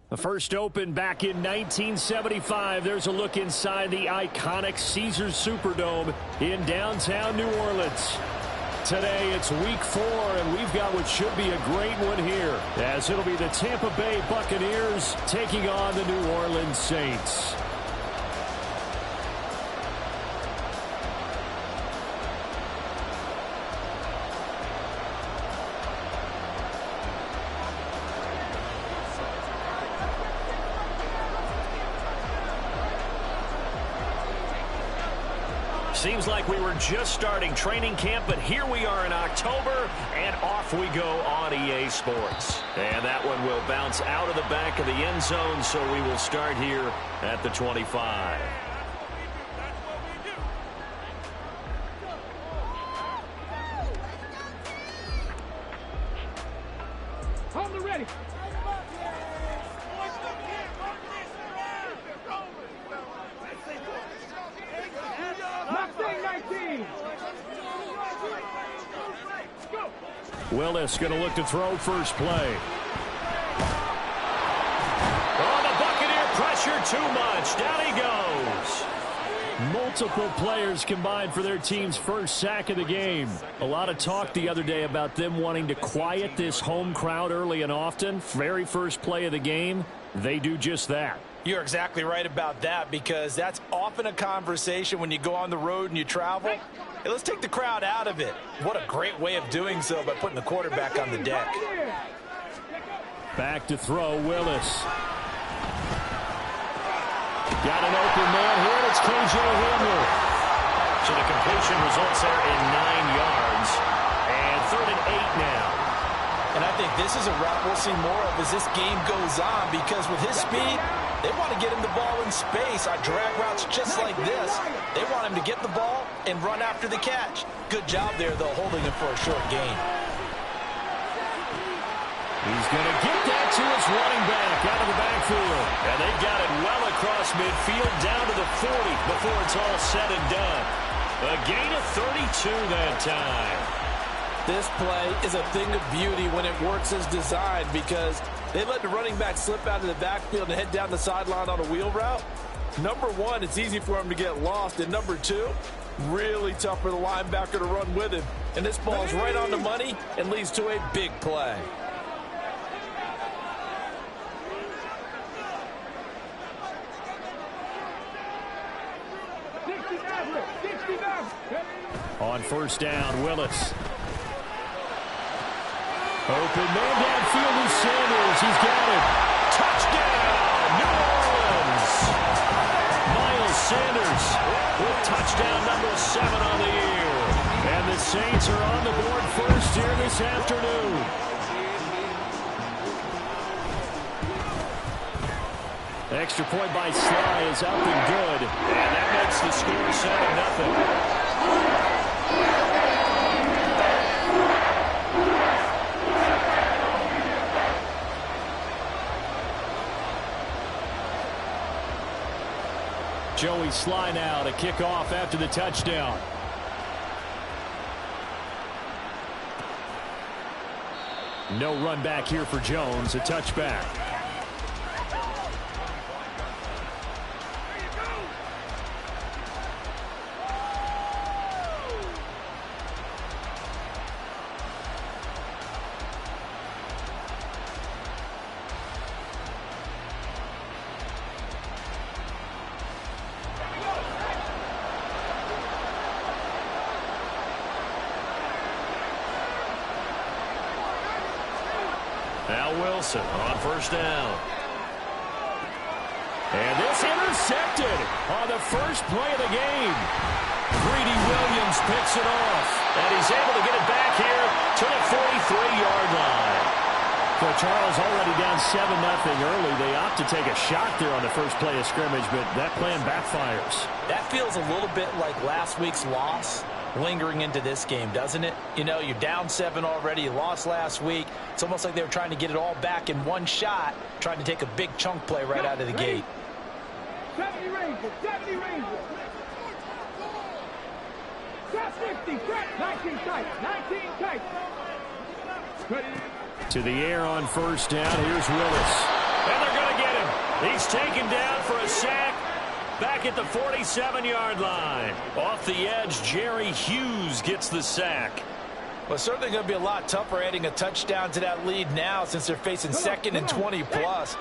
The first opened back in 1975. There's a look inside the iconic Caesars Superdome in downtown New Orleans. Today it's week 4, and we've got what should be a great one here, as it'll be the Tampa Bay Buccaneers taking on the New Orleans Saints. Seems like we were just starting training camp, but here we are in October, and off we go on EA Sports. And that one will bounce out of the back of the end zone, so we will start here at the 25. Hold it ready. Willis going to look to throw first play. Oh, the Buccaneer pressure too much. Down he goes. Multiple players combined for their team's first sack of the game. A lot of talk the other day about them wanting to quiet this home crowd early and often. Very first play of the game, they do just that. You're exactly right about that, because that's often a conversation when you go on the road and you travel. Hey, let's take the crowd out of it. What a great way of doing so by putting the quarterback on the deck. Back to throw, Willis. Got an open man here, it's KJ Hamler. So the completion results there in 9 yards. And 3rd and 8 now. And I think this is a route we'll see more of as this game goes on, because with his speed, they want to get him the ball in space on drag routes just like this. They want him to get the ball and run after the catch. Good job there, though, holding him for a short gain. He's going to get that to his running back out of the backfield. And they got it well across midfield down to the 40 before it's all said and done. A gain of 32 that time. This play is a thing of beauty when it works as designed, because they let the running back slip out of the backfield and head down the sideline on a wheel route. Number one, it's easy for him to get lost. And number two, really tough for the linebacker to run with him. And this ball's right on the money and leads to a big play. On first down, Willis. Open man downfield is Sanders. He's got it. Touchdown, New Orleans. Miles Sanders with touchdown number 7 on the year. And the Saints are on the board first here this afternoon. Extra point by Sly is up and good. And that makes the score 7-0. Joey Sly now to kick off after the touchdown. No run back here for Jones, a touchback. Now Wilson on first down. And this intercepted on the first play of the game. Greedy Williams picks it off. And he's able to get it back here to the 43-yard line. So Charles already down 7-0 early. They opt to take a shot there on the first play of scrimmage, but that plan backfires. That feels a little bit like last week's loss lingering into this game, doesn't it? You know, you're down 7 already. You lost last week. It's almost like they were trying to get it all back in one shot, trying to take a big chunk play right out of the gate. 70 Rangers, 70 Rangers. Got 50, 19 tight, 19 tight. To the air on first down. Here's Willis. And they're going to get him. He's taken down for a sack back at the 47-yard line. Off the edge, Jerry Hughes gets the sack. Well, it's certainly going to be a lot tougher adding a touchdown to that lead now since they're facing 2nd and 20+.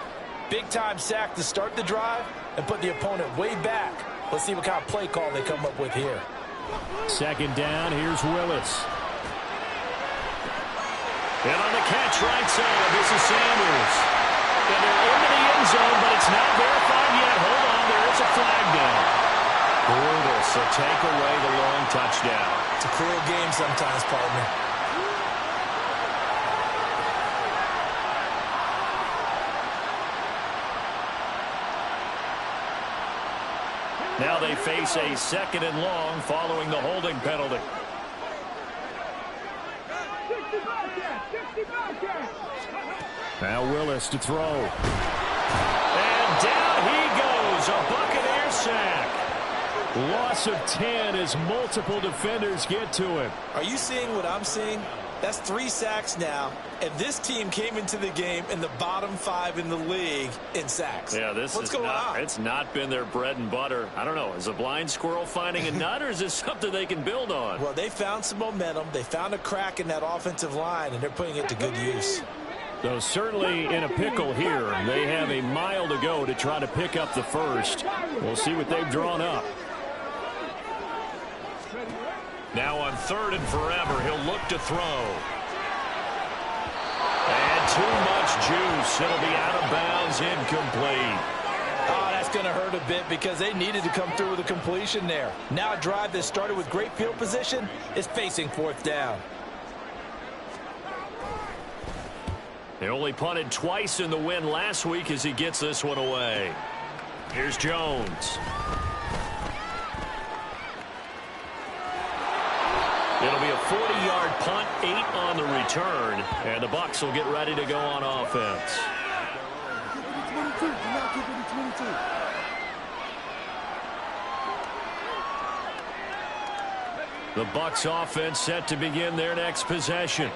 Big-time sack to start the drive and put the opponent way back. Let's see what kind of play call they come up with here. 2nd down, here's Willis. And on the catch right side, this is Sanders. And they're into the end zone, but it's not verified yet. Hold on, there is a flag down. Brutal, so take away the long touchdown. It's a cruel game sometimes, partner. Now they face a 2nd and long following the holding penalty. Now Willis to throw. And down he goes. A Buccaneer sack. Loss of 10 as multiple defenders get to him. Are you seeing what I'm seeing? That's 3 sacks now, and this team came into the game in the bottom 5 in the league in sacks. Yeah, what's going on? It's not been their bread and butter. I don't know. Is a blind squirrel finding a nut, or is this something they can build on? Well, they found some momentum. They found a crack in that offensive line, and they're putting it to good use. So certainly in a pickle here. They have a mile to go to try to pick up the first. We'll see what they've drawn up. Now on 3rd and forever, he'll look to throw. And too much juice. It'll be out of bounds, incomplete. Oh, that's going to hurt a bit because they needed to come through with a completion there. Now a drive that started with great field position is facing 4th down. They only punted twice in the win last week as he gets this one away. Here's Jones. It'll be a 40-yard punt, 8 on the return, and the Bucs will get ready to go on offense. The Bucs offense set to begin their next possession.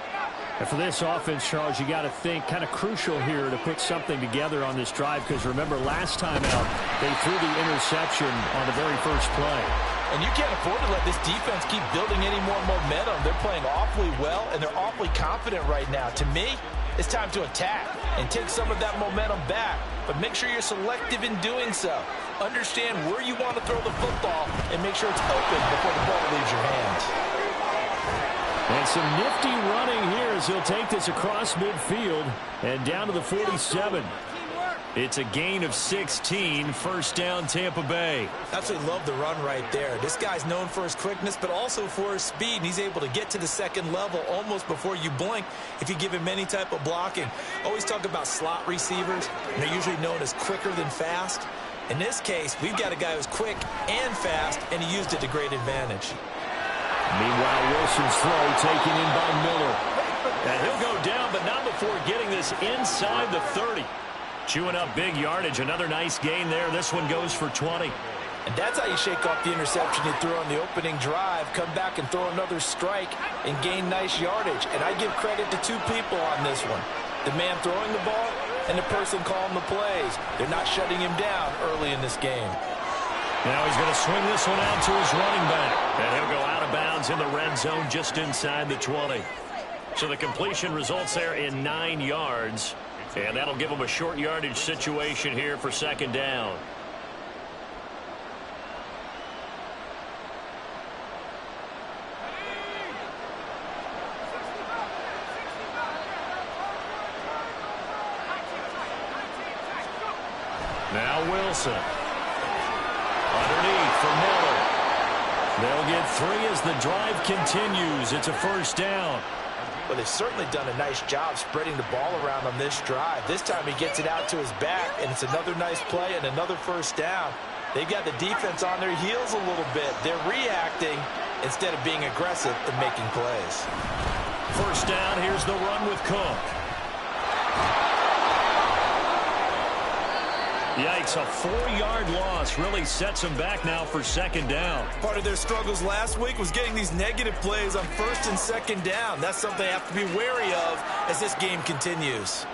And for this offense, Charles, you got to think kind of crucial here to put something together on this drive, because remember last time out they threw the interception on the very first play. And you can't afford to let this defense keep building any more momentum. They're playing awfully well, and they're awfully confident right now. To me, it's time to attack and take some of that momentum back. But make sure you're selective in doing so. Understand where you want to throw the football and make sure it's open before the ball leaves your hands. And some nifty running here as he'll take this across midfield and down to the 47. It's a gain of 16, 1st down Tampa Bay. Absolutely love the run right there. This guy's known for his quickness, but also for his speed. And he's able to get to the 2nd level almost before you blink if you give him any type of blocking. Always talk about slot receivers, and they're usually known as quicker than fast. In this case, we've got a guy who's quick and fast, and he used it to great advantage. Meanwhile, Wilson's throw taken in by Miller. And he'll go down, but not before getting this inside the 30. Chewing up big yardage. Another nice gain there. This one goes for 20. And that's how you shake off the interception you threw on the opening drive. Come back and throw another strike and gain nice yardage. And I give credit to 2 people on this one. The man throwing the ball and the person calling the plays. They're not shutting him down early in this game. Now he's going to swing this one out to his running back. And he'll go out of bounds in the red zone just inside the 20. So the completion results there in 9 yards. And that'll give him a short yardage situation here for 2nd down. Now Wilson. Underneath for Miller. They'll get 3 as the drive continues. It's a 1st down. Well, they've certainly done a nice job spreading the ball around on this drive. This time he gets it out to his back, and it's another nice play and another 1st down. They've got the defense on their heels a little bit. They're reacting instead of being aggressive and making plays. 1st down, here's the run with Cook. Yikes, a 4-yard loss really sets them back now for second down. Part of their struggles last week was getting these negative plays on first and second down. That's something they have to be wary of as this game continues.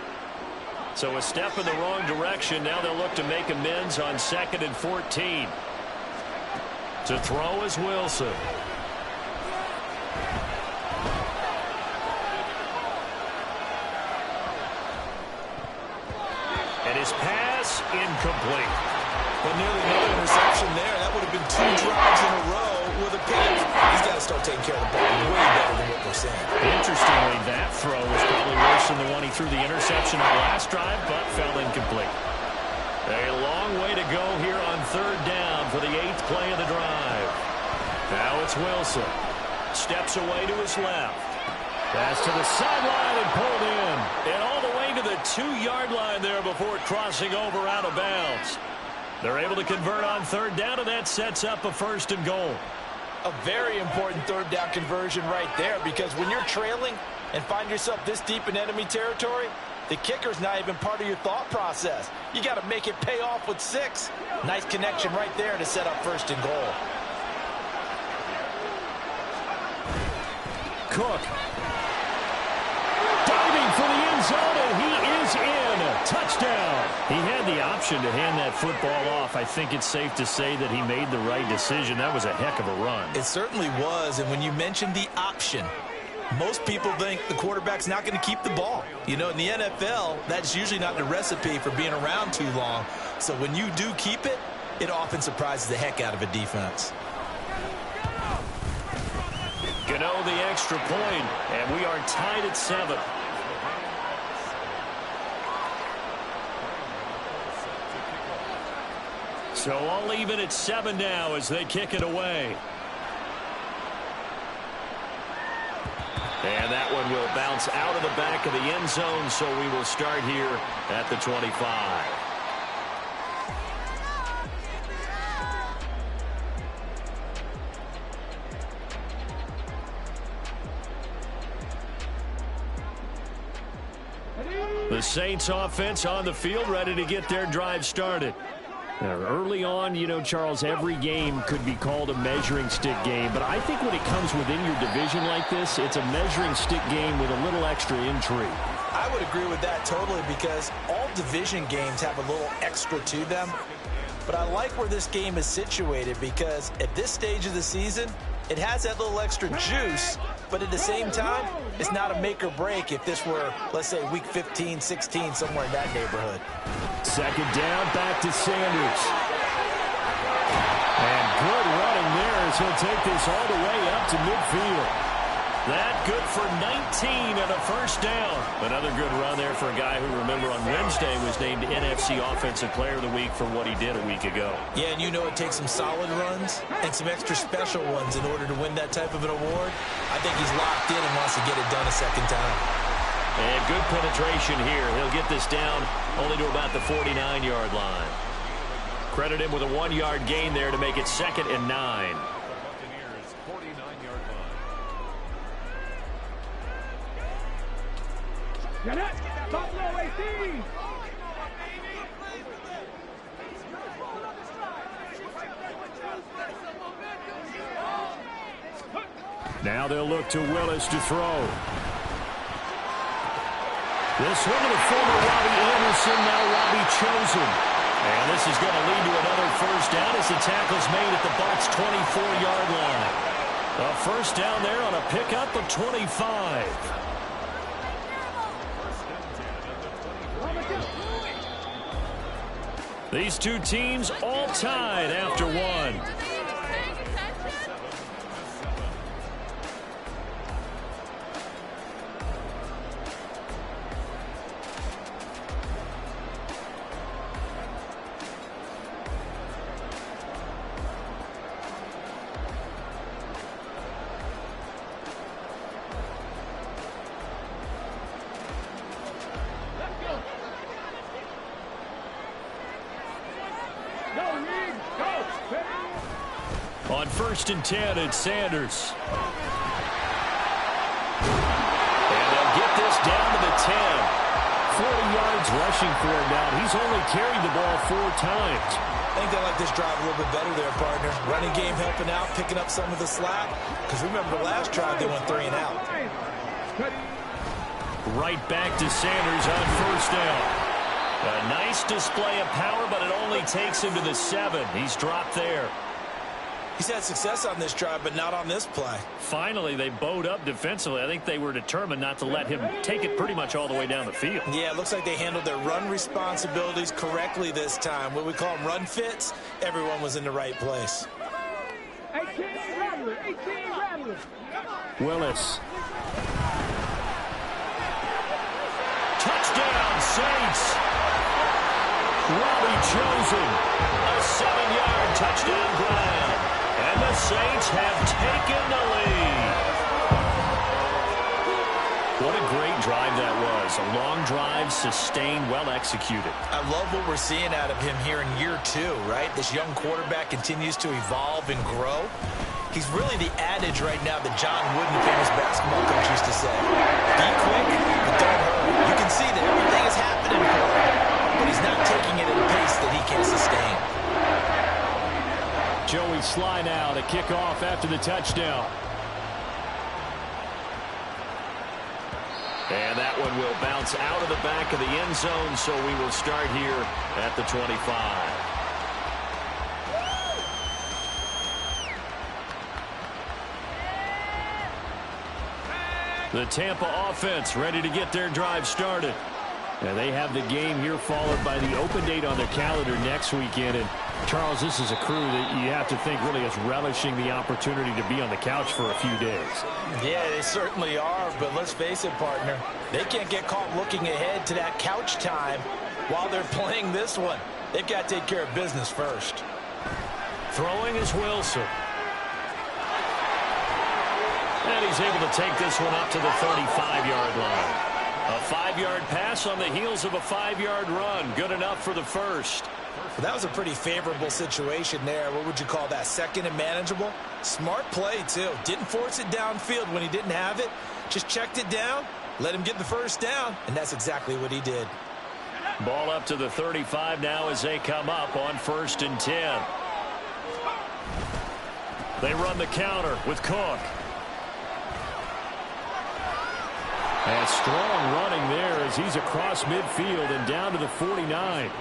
So a step in the wrong direction. Now they'll look to make amends on 2nd and 14. To throw is Wilson. And his pass incomplete. But nearly no interception there. That would have been 2 drives in a row with a pick. He's got to start taking care of the ball way better than what we're seeing. Interestingly, that throw was probably worse than the one he threw the interception on the last drive, but fell incomplete. A long way to go here on 3rd down for the 8th play of the drive. Now it's Wilson. Steps away to his left. Pass to the sideline and pulled in. And all the way to the 2-yard line there before crossing over out of bounds. They're able to convert on 3rd down, and that sets up a 1st and goal. A very important 3rd down conversion right there, because when you're trailing and find yourself this deep in enemy territory, the kicker's not even part of your thought process. You got to make it pay off with 6. Nice connection right there to set up 1st and goal. Cook. Diving for the end zone, and he is in. Touchdown. He had the option to hand that football off. I think it's safe to say that he made the right decision. That was a heck of a run. It certainly was, and when you mentioned the option, most people think the quarterback's not going to keep the ball. You know, in the NFL, that's usually not the recipe for being around too long. So when you do keep it, it often surprises the heck out of a defense. Gano the extra point, and we are tied at 7. So all even at 7 now as they kick it away. And that one will bounce out of the back of the end zone, so we will start here at the 25. The Saints offense on the field, ready to get their drive started. Now, early on, you know, Charles, every game could be called a measuring stick game, but I think when it comes within your division like this, it's a measuring stick game with a little extra intrigue. I would agree with that totally, because all division games have a little extra to them. But I like where this game is situated, because at this stage of the season, it has that little extra juice, but at the same time, it's not a make or break if this were, let's say, week 15, 16, somewhere in that neighborhood. 2nd down, back to Sanders. And good running there as he'll take this all the way up to midfield. That good for 19 and a 1st down. Another good run there for a guy who, remember, on Wednesday was named NFC Offensive Player of the Week for what he did a week ago. Yeah, and you know it takes some solid runs and some extra special ones in order to win that type of an award. I think he's locked in and wants to get it done a 2nd time. And good penetration here. He'll get this down only to about the 49-yard line. Credit him with a 1-yard gain there to make it 2nd and 9. Get it! Buffalo 18! Now they'll look to Willis to throw. This one to the former Robbie Anderson, now Robbie Chosen. And this is going to lead to another 1st down as the tackle's made at the Bucs' 24-yard line. A 1st down there on a pickup of 25. These two teams all tied after 1. On 1st and 10, it's Sanders. And they'll get this down to the 10. 40 yards rushing for him now. He's only carried the ball 4 times. I think they like this drive a little bit better there, partner. Running game helping out, picking up some of the slack. Because remember, the last drive they went 3 and out. Right back to Sanders on first down. A nice display of power, but it only takes him to the 7. He's dropped there. He's had success on this drive, but not on this play. Finally, they bowed up defensively. I think they were determined not to let him take it pretty much all the way down the field. Yeah, it looks like they handled their run responsibilities correctly this time. What we call them run fits, everyone was in the right place. 18 Rattler. Willis. Touchdown, Saints. Robbie Chosen. A 7-yard touchdown grab. And the Saints have taken the lead. What a great drive that was. A long drive, sustained, well executed. I love what we're seeing out of him here in year 2, right? This young quarterback continues to evolve and grow. He's really the adage right now that John Wooden, famous basketball coach, used to say. Be quick, but don't hurry. You can see that everything is happening for him, but he's not taking it at a pace that he can sustain. Joey Sly now to kick off after the touchdown. And that one will bounce out of the back of the end zone, so we will start here at the 25. The Tampa offense ready to get their drive started. And they have the game here followed by the open date on their calendar next weekend. And Charles, this is a crew that you have to think really is relishing the opportunity to be on the couch for a few days. Yeah, they certainly are, but let's face it, partner. They can't get caught looking ahead to that couch time while they're playing this one. They've got to take care of business first. Throwing is Wilson. And he's able to take this one up to the 35-yard line. A 5-yard pass on the heels of a 5-yard run. Good enough for the first. Well, that was a pretty favorable situation there. What would you call that? Second and manageable? Smart play, too. Didn't force it downfield when he didn't have it. Just checked it down, let him get the first down, and that's exactly what he did. Ball up to the 35 now as they come up on 1st and 10. They run the counter with Cook. And strong running there as he's across midfield and down to the 49.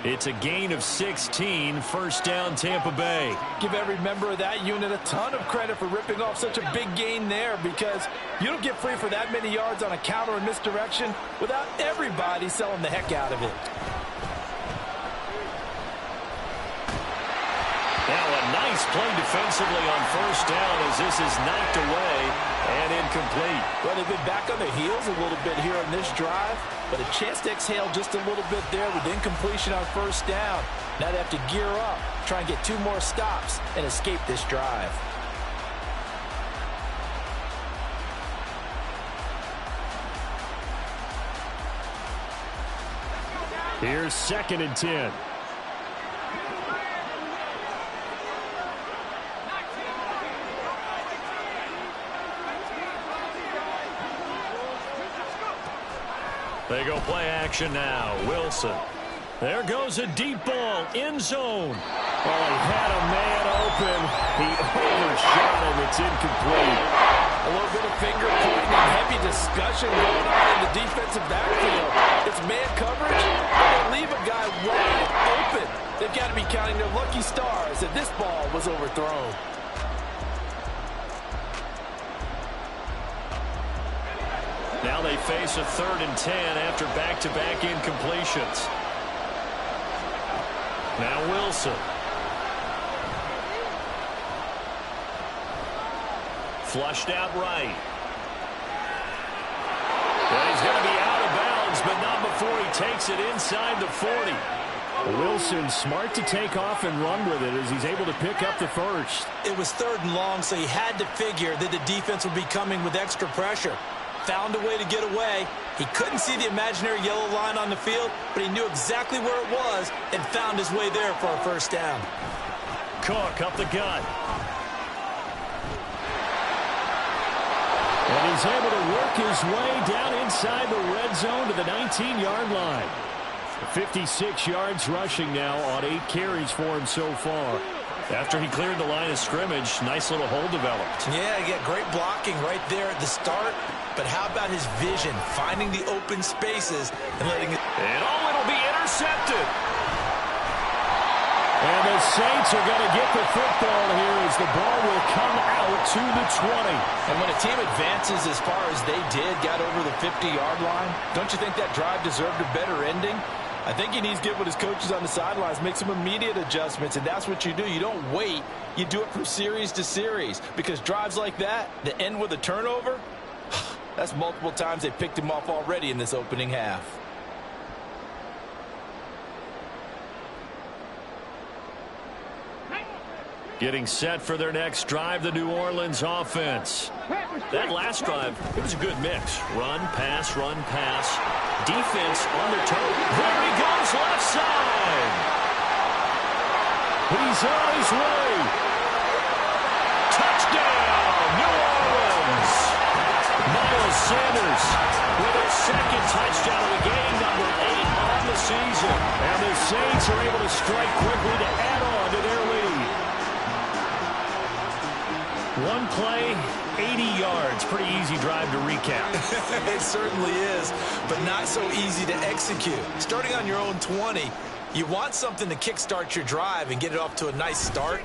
It's a gain of 16, first down Tampa Bay. Give every member of that unit a ton of credit for ripping off such a big gain there, because you don't get free for that many yards on a counter and misdirection without everybody selling the heck out of it. Now a nice play defensively on first down as this is knocked away and incomplete. Well, they've been back on their heels a little bit here on this drive, but a chance to exhale just a little bit there with incompletion on first down. Now they have to gear up, try and get 2 more stops and escape this drive. Here's 2nd and 10. They go play action now. Wilson. There goes a deep ball. End zone. Well, he had a man open. He overshot him. It's incomplete. A little bit of finger pointing and heavy discussion going on in the defensive backfield. It's man coverage, and they leave a guy wide open. They've got to be counting their lucky stars that this ball was overthrown. Now they face a 3rd and 10 after back-to-back incompletions. Now Wilson. Flushed out right. Well, he's going to be out of bounds, but not before he takes it inside the 40. Wilson smart to take off and run with it as he's able to pick up the first. It was 3rd and long, so he had to figure that the defense would be coming with extra pressure. Found a way to get away. He couldn't see the imaginary yellow line on the field, but he knew exactly where it was and found his way there for a first down. Cook up the gut. And he's able to work his way down inside the red zone to the 19-yard line. 56 yards rushing now on 8 carries for him so far. After he cleared the line of scrimmage, nice little hole developed. Yeah, great blocking right there at the start. But how about his vision, finding the open spaces and letting it... And it'll be intercepted. And the Saints are going to get the football here as the ball will come out to the 20. And when a team advances as far as they did, got over the 50-yard line, don't you think that drive deserved a better ending? I think he needs to get with his coaches on the sidelines, make some immediate adjustments, and that's what you do. You don't wait. You do it from series to series, because drives like that end with a turnover, that's multiple times they picked him off already in this opening half. Getting set for their next drive, the New Orleans offense. That last drive, it was a good mix. Run, pass, defense on their toe. There he goes, left side. He's on his way. Touchdown, New Orleans. Miles Sanders with a second touchdown of the game, number 8 on the season. And the Saints are able to strike quickly to add on to their lead. One play, 80 yards. Pretty easy drive to recap. It certainly is, but not so easy to execute. Starting on your own 20, you want something to kickstart your drive and get it off to a nice start.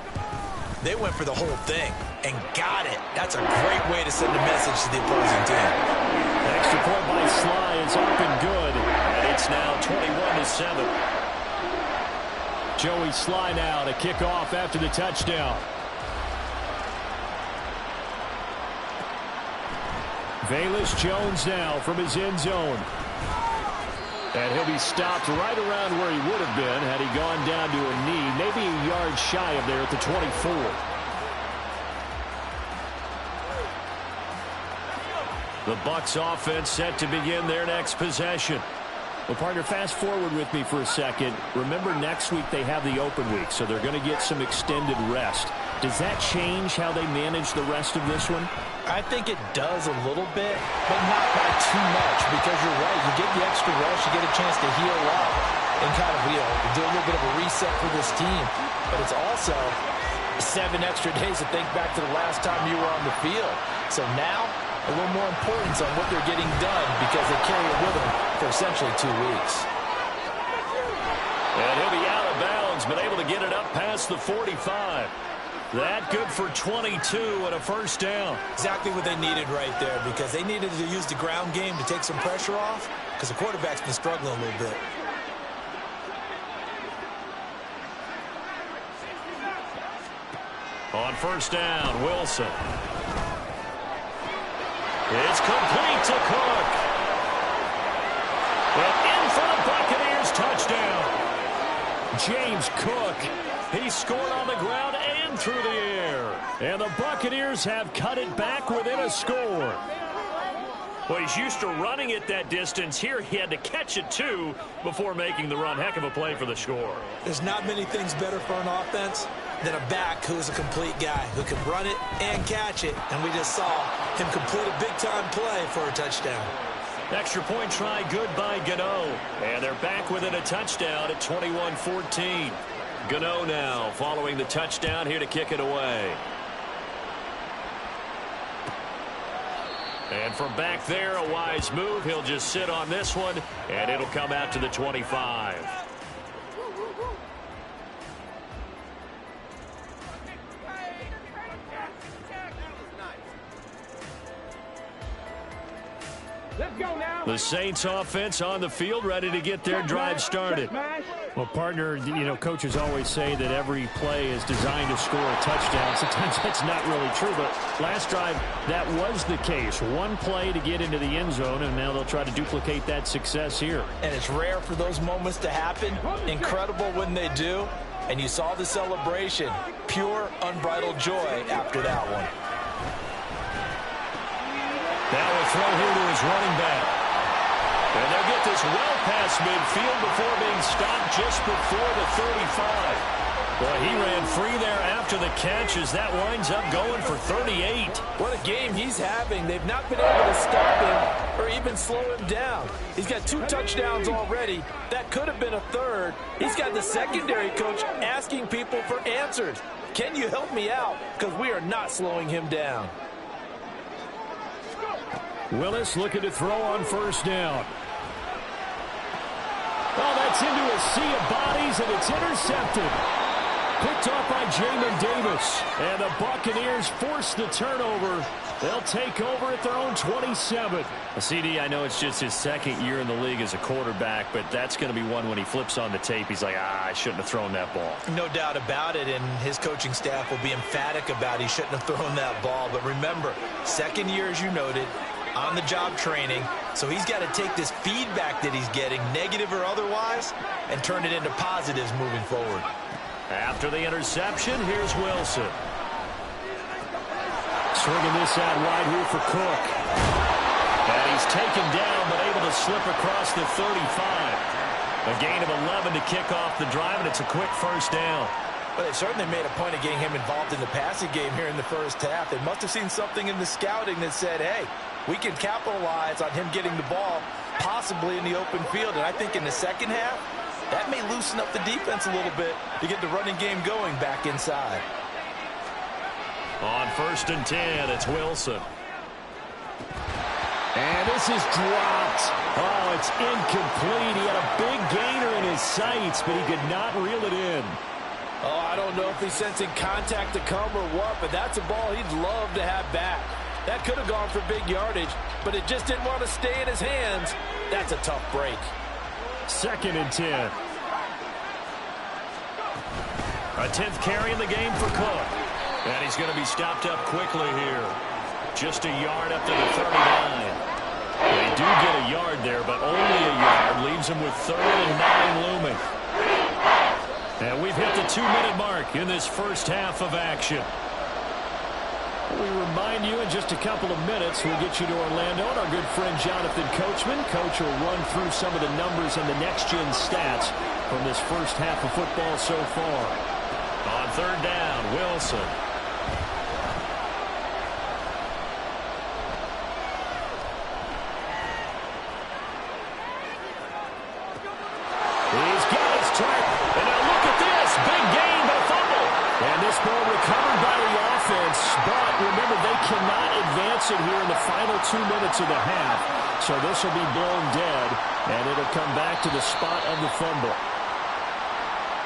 They went for the whole thing and got it. That's a great way to send a message to the opposing team. Extra point by Sly is up and good, and it's now 21-7. Joey Sly now to kick off after the touchdown. Velus Jones now from his end zone. And he'll be stopped right around where he would have been had he gone down to a knee, maybe a yard shy of there at the 24. The Bucs offense set to begin their next possession. Well, partner, fast forward with me for a second. Remember, next week they have the open week, so they're going to get some extended rest. Does that change how they manage the rest of this one? I think it does a little bit, but not by too much, because you're right. You get the extra rest, you get a chance to heal up and kind of, do a little bit of a reset for this team. But it's also 7 extra days to think back to the last time you were on the field. So now, a little more importance on what they're getting done because they carry it with them for essentially 2 weeks. And he'll be out of bounds, but able to get it up past the 45. That good for 22 and a first down. Exactly what they needed right there, because they needed to use the ground game to take some pressure off, because the quarterback's been struggling a little bit. On first down, Wilson. It's complete to Cook. And in for the Buccaneers, touchdown. James Cook. He scored on the ground and through the air. And the Buccaneers have cut it back within a score. Well, he's used to running it that distance. Here he had to catch it, too, before making the run. Heck of a play for the score. There's not many things better for an offense than a back who's a complete guy who can run it and catch it. And we just saw him complete a big-time play for a touchdown. Extra point try good by Gano. And they're back within a touchdown at 21-14. Gano now following the touchdown here to kick it away. And from back there, a wise move. He'll just sit on this one, and it'll come out to the 25. Let's go now. The Saints offense on the field, ready to get their drive started. Well, partner, coaches always say that every play is designed to score a touchdown. Sometimes that's not really true, but last drive, that was the case. One play to get into the end zone, and now they'll try to duplicate that success here. And it's rare for those moments to happen. Incredible when they do. And you saw the celebration. Pure, unbridled joy after that one. Now a throw here to his running back. And they'll get this well past midfield before being stopped just before the 35. Boy, he ran free there after the catch as that winds up going for 38. What a game he's having. They've not been able to stop him or even slow him down. He's got 2 touchdowns already. That could have been a third. He's got the secondary coach asking people for answers. Can you help me out? Because we are not slowing him down. Willis looking to throw on first down. Oh, that's into a sea of bodies, and it's intercepted. Picked off by Jamin Davis. And the Buccaneers force the turnover. They'll take over at their own 27. CD, I know it's just his second year in the league as a quarterback, but that's going to be one when he flips on the tape. He's like, I shouldn't have thrown that ball. No doubt about it, and his coaching staff will be emphatic about he shouldn't have thrown that ball. But remember, second year, as you noted, on-the-job training, so he's got to take this feedback that he's getting, negative or otherwise, and turn it into positives moving forward. After the interception, here's Wilson. Swinging this out wide here for Cook. And he's taken down, but able to slip across the 35. A gain of 11 to kick off the drive, and it's a quick first down. But they certainly made a point of getting him involved in the passing game here in the first half. They must have seen something in the scouting that said, hey, we can capitalize on him getting the ball possibly in the open field. And I think in the second half, that may loosen up the defense a little bit to get the running game going back inside. On 1st and 10, it's Wilson. And this is dropped. Oh, it's incomplete. He had a big gainer in his sights, but he could not reel it in. Oh, I don't know if he's sensing contact to come or what, but that's a ball he'd love to have back. That could have gone for big yardage, but it just didn't want to stay in his hands. That's a tough break. 2nd and 10. A 10th carry in the game for Cook. And he's going to be stopped up quickly here. Just a yard up to the 39. They do get a yard there, but only a yard. Leaves him with 3rd and 9 looming. And we've hit the 2-minute mark in this first half of action. We remind you in just a couple of minutes, we'll get you to Orlando and our good friend Jonathan Coachman. Coach will run through some of the numbers and the next-gen stats from this first half of football so far. On 3rd down, Wilson. He's got his track. And now look at this. Big gain, but a fumble. And this ball recovered by the offense. But remember, they cannot advance it here in the final 2 minutes of the half. So this will be blown dead. And it'll come back to the spot of the fumble.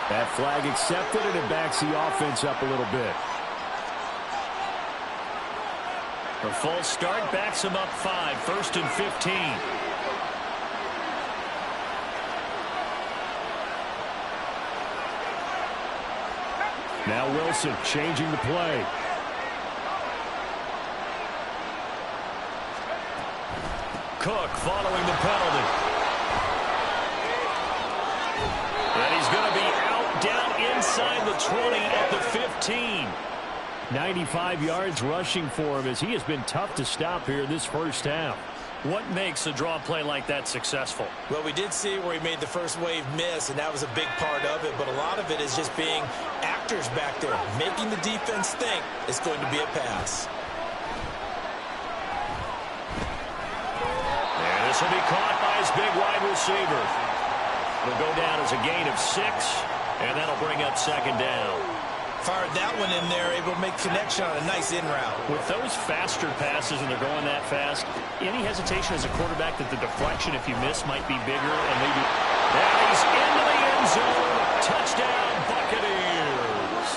That flag accepted, and it backs the offense up a little bit. A false start backs him up 5. 1st and 15. Now Wilson changing the play. Cook following the penalty. And he's going to be out down inside the 20 at the 15. 95 yards rushing for him as he has been tough to stop here in this first half. What makes a draw play like that successful? Well, we did see where he made the first wave miss, and that was a big part of it. But a lot of it is just being actors back there, making the defense think it's going to be a pass. And this will be caught by his big wide receiver. It'll go down as a gain of 6, and that'll bring up 2nd down. Fired that one in there, able to make connection on a nice in route. With those faster passes and they're going that fast, any hesitation as a quarterback that the deflection, if you miss, might be bigger and maybe... And he's into the end zone. Touchdown, Buccaneers.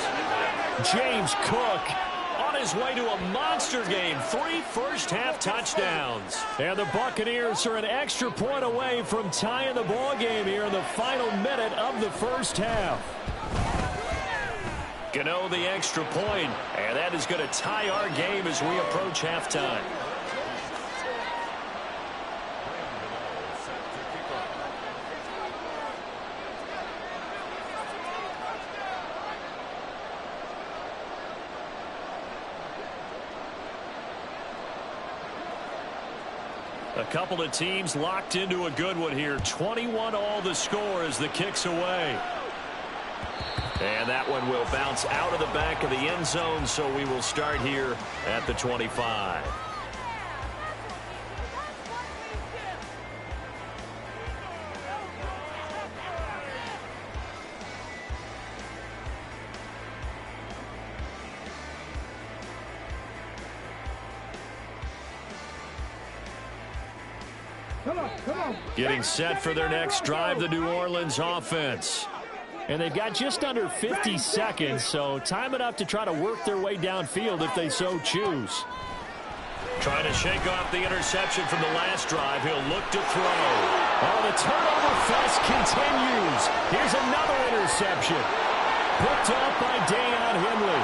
James Cook On his way to a monster game. 3 first-half touchdowns. And the Buccaneers are an extra point away from tying the ball game here in the final minute of the first half. Gano the extra point, and that is going to tie our game as we approach halftime. A couple of teams locked into a good one here. 21 all the score as the kick's away. And that one will bounce out of the back of the end zone, so we will start here at the 25. Getting set for their next drive, the New Orleans offense. And they've got just under 50 seconds, so time enough to try to work their way downfield if they so choose. Trying to shake off the interception from the last drive. He'll look to throw. Oh, the turnover fest continues. Here's another interception. Picked up by Deion Henley.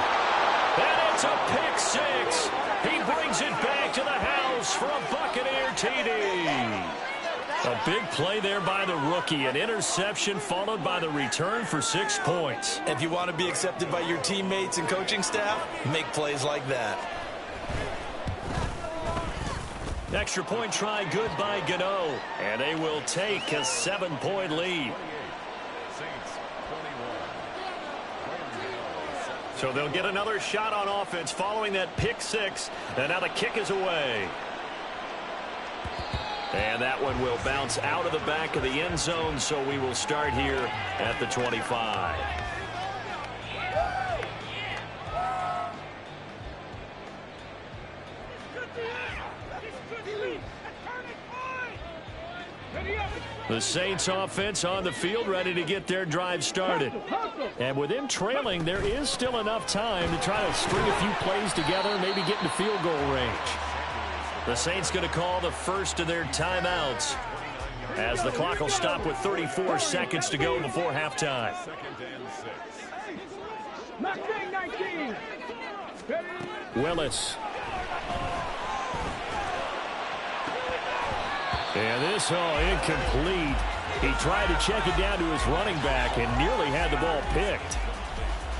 And it's a pick six. He brings it back to the house for a Buccaneer TD. A big play there by the rookie. An interception followed by the return for 6 points. If you want to be accepted by your teammates and coaching staff, make plays like that. Extra point try good by Gano. And they will take a 7-point lead. So they'll get another shot on offense following that pick six. And now the kick is away. And that one will bounce out of the back of the end zone, so we will start here at the 25. The Saints offense on the field ready to get their drive started. And with them trailing, there is still enough time to try to string a few plays together, maybe get into field goal range. The Saints going to call the first of their timeouts as the clock will stop with 34 seconds to go before halftime. Willis. And this, incomplete. He tried to check it down to his running back and nearly had the ball picked.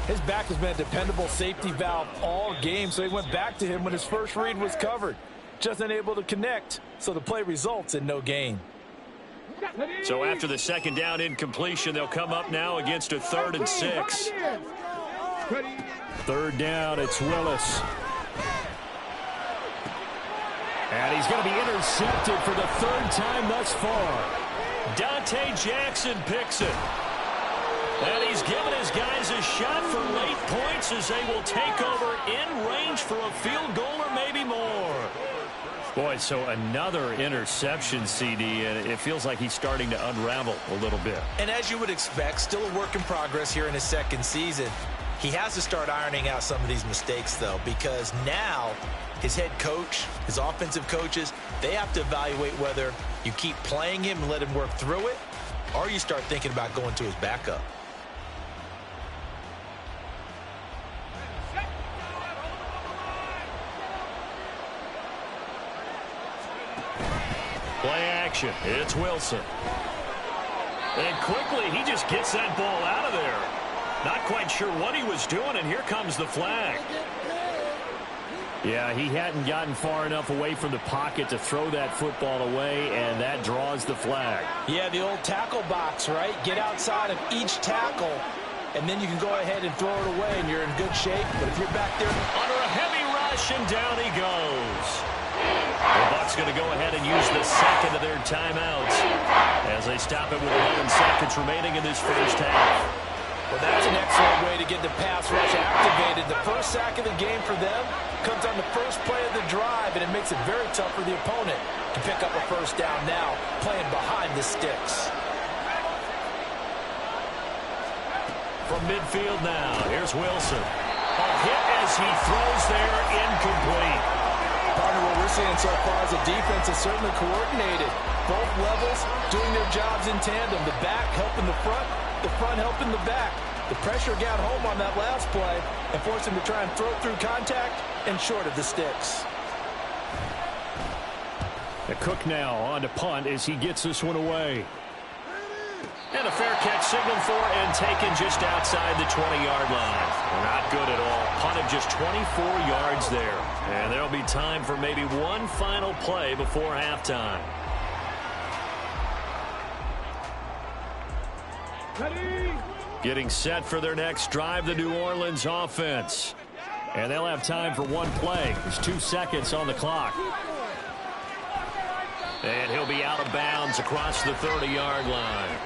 His back has been a dependable safety valve all game, so he went back to him when his first read was covered. Just unable to connect, so the play results in no gain. So after the second down incompletion, they'll come up now against a 3rd and 6. Third down, it's Willis. And he's going to be intercepted for the 3rd time thus far. Dante Jackson picks it. And he's given his guys a shot for late points as they will take over in range for a field goal or maybe more. Boy, so another interception, CD, and it feels like he's starting to unravel a little bit. And as you would expect, still a work in progress here in his second season. He has to start ironing out some of these mistakes, though, because now his head coach, his offensive coaches, they have to evaluate whether you keep playing him and let him work through it, or you start thinking about going to his backup. Play action. It's Wilson. And quickly, he just gets that ball out of there. Not quite sure what he was doing, and here comes the flag. Yeah, he hadn't gotten far enough away from the pocket to throw that football away, and that draws the flag. Yeah, the old tackle box, right? Get outside of each tackle, and then you can go ahead and throw it away, and you're in good shape. But if you're back there under a heavy rush, and down he goes. The Bucs going to go ahead and use the second of their timeouts as they stop it with 11 seconds remaining in this first half. Well, that's an excellent way to get the pass rush activated. The first sack of the game for them comes on the first play of the drive, and it makes it very tough for the opponent to pick up a first down now, playing behind the sticks. From midfield now, here's Wilson. A hit as he throws there, incomplete. Partner, what we're seeing so far is the defense is certainly coordinated. Both levels doing their jobs in tandem. The back helping the front helping the back. The pressure got home on that last play and forced him to try and throw through contact and short of the sticks. The Cook now on to punt as he gets this one away. And a fair catch signaled for and taken just outside the 20-yard line. Not good at all. Punted just 24 yards there. And there'll be time for maybe one final play before halftime. Getting set for their next drive, the New Orleans offense. And they'll have time for one play. There's 2 seconds on the clock. And he'll be out of bounds across the 30-yard line.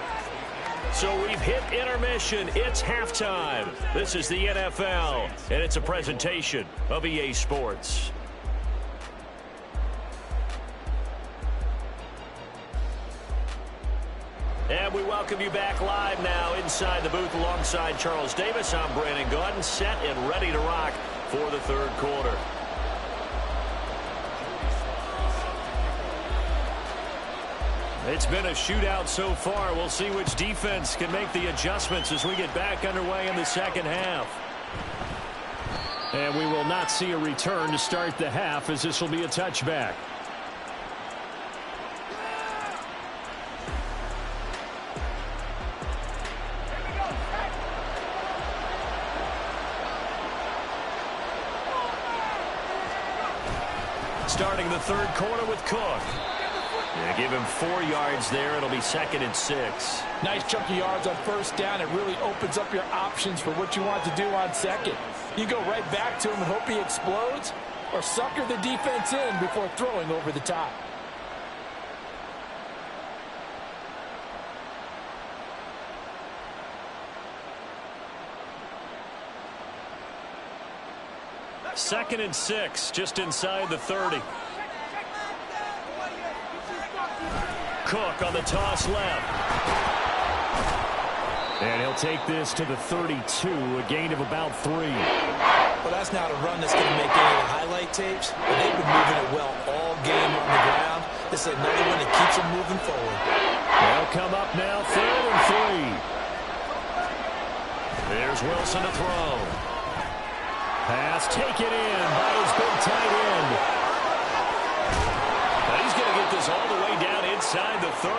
So we've hit intermission. It's halftime. This is the NFL, and it's a presentation of EA Sports. And we welcome you back live now inside the booth alongside Charles Davis. I'm Brandon Gaudin, set and ready to rock for the third quarter. It's been a shootout so far. We'll see which defense can make the adjustments as we get back underway in the second half. And we will not see a return to start the half, as this will be a touchback. Starting the third quarter with Cook. Yeah, give him 4 yards there. It'll be 2nd and 6. Nice chunk of yards on first down. It really opens up your options for what you want to do on second. You go right back to him and hope he explodes, or sucker the defense in before throwing over the top. Second and 6, just inside the 30. Cook on the toss left. And he'll take this to the 32, a gain of about 3. Well, that's not a run that's going to make any of the highlight tapes, but they've been moving it well all game on the ground. This is another one that keeps them moving forward. They'll come up now, 3rd and 3. There's Wilson to throw. Pass taken in by his big tight end. Now he's going to get this all the way down inside the 35.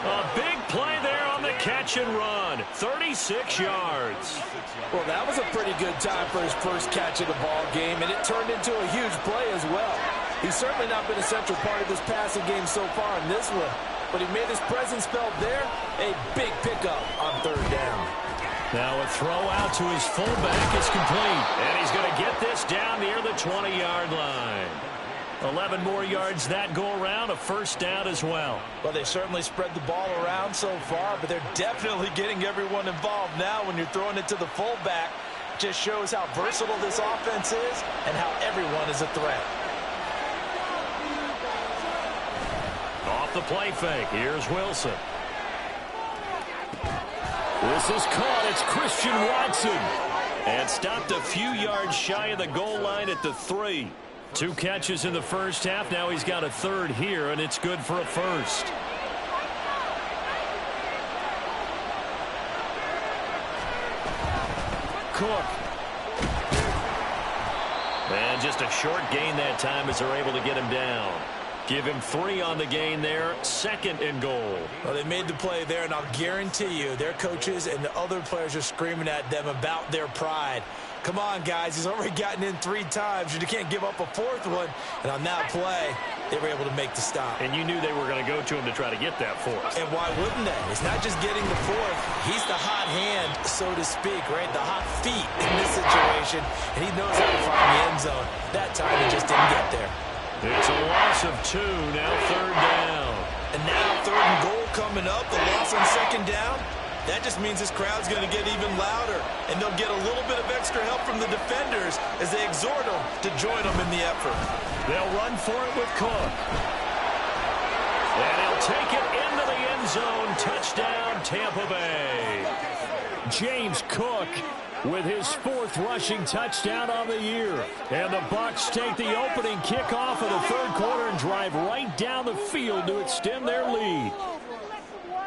A big play there on the catch and run. 36 yards. Well, that was a pretty good time for his first catch of the ball game, and it turned into a huge play as well. He's certainly not been a central part of this passing game so far in this one, but he made his presence felt there. A big pickup on 3rd down. Now a throw out to his fullback is complete. And he's going to get this down near the 20-yard line. 11 more yards that go around, a first down as well. Well, they certainly spread the ball around so far, but they're definitely getting everyone involved now when you're throwing it to the fullback. Just shows how versatile this offense is and how everyone is a threat. Off the play fake, here's Wilson. This is caught. It's Christian Watson. And stopped a few yards shy of the goal line at the 3. 2 catches in the first half. Now he's got a 3rd here, and it's good for a first. Cook. And just a short gain that time as they're able to get him down. Give him 3 on the gain there. 2nd and goal. Well, they made the play there, and I'll guarantee you their coaches and the other players are screaming at them about their pride. Come on, guys. He's already gotten in 3 times. You can't give up a 4th one. And on that play, they were able to make the stop. And you knew they were going to go to him to try to get that 4th. And why wouldn't they? It's not just getting the 4th. He's the hot hand, so to speak, right? The hot feet in this situation. And he knows how to find the end zone. That time he just didn't get there. It's a loss of 2, now 3rd down. And now 3rd and goal coming up, the loss on 2nd down. That just means this crowd's going to get even louder. And they'll get a little bit of extra help from the defenders as they exhort them to join them in the effort. They'll run for it with Cook. And he'll take it into the end zone. Touchdown, Tampa Bay. James Cook with his 4th rushing touchdown on the year. And the Bucs take the opening kickoff of the 3rd quarter and drive right down the field to extend their lead.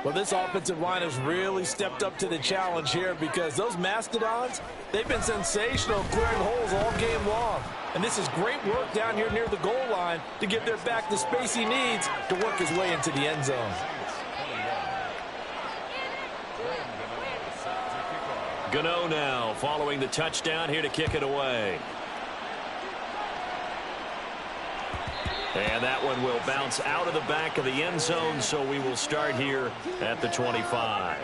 Well, this offensive line has really stepped up to the challenge here because those Mastodons, they've been sensational clearing holes all game long. And this is great work down here near the goal line to give their back the space he needs to work his way into the end zone. Gano now following the touchdown here to kick it away. And that one will bounce out of the back of the end zone, so we will start here at the 25.